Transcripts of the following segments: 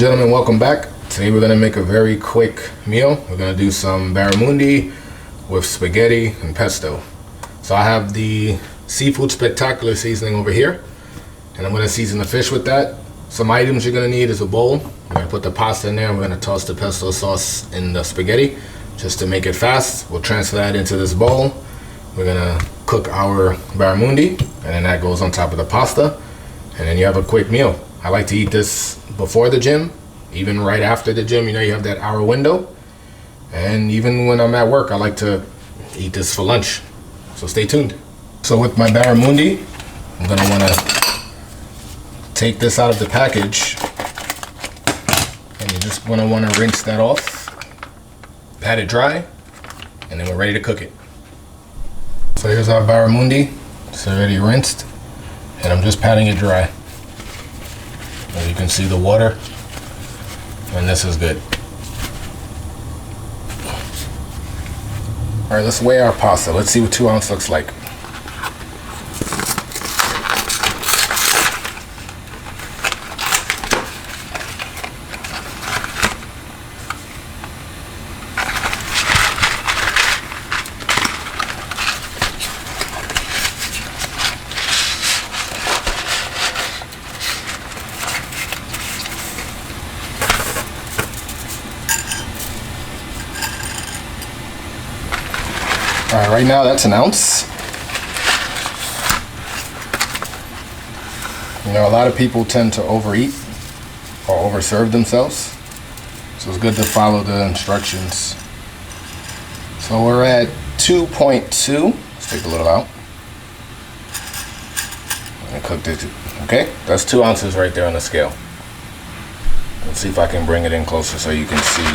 gentlemen, welcome back. Today we're going to make a very quick meal. We're going to do some barramundi with spaghetti and pesto. So I have the seafood spectacular seasoning over here, and I'm going to season the fish with that. Some items you're going to need is a bowl. We're going to put the pasta in there, and we're going to toss the pesto sauce in the spaghetti just to make it fast. We'll transfer that into this bowl. We're going to cook our barramundi, and then that goes on top of the pasta, and then you have a quick meal. I like to eat this before the gym, even right after the gym. You know, you have that hour window. And even when I'm at work, I like to eat this for lunch. So stay tuned. So with my barramundi, I'm gonna wanna take this out of the package, and you're just gonna wanna rinse that off, pat it dry, and then we're ready to cook it. So here's our barramundi. It's already rinsed, and I'm just patting it dry. As you can see, the water, and this is good. All right, let's weigh our pasta. Let's see what 2 ounce looks like. All right, right now that's 1 ounce. You know, a lot of people tend to overeat or overserve themselves, so it's good to follow the instructions. So we're at 2.2. Let's take a little out. And cook it. Okay, that's 2 ounces right there on the scale. Let's see if I can bring it in closer so you can see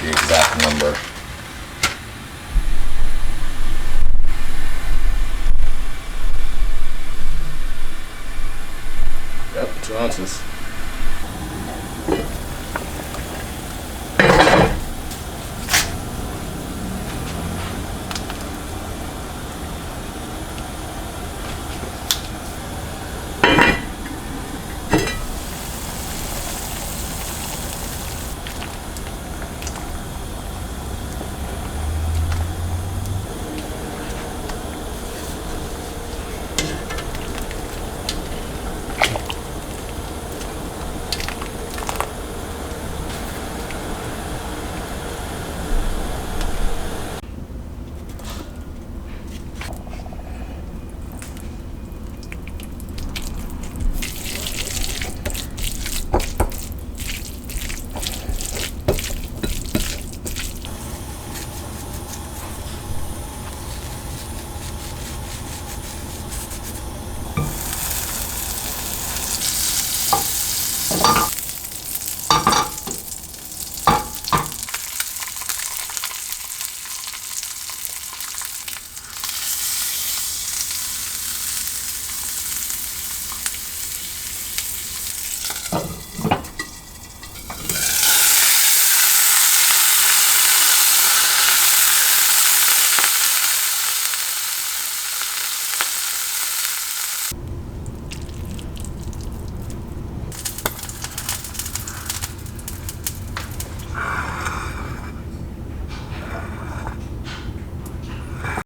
the exact number. Yep, 2 ounces.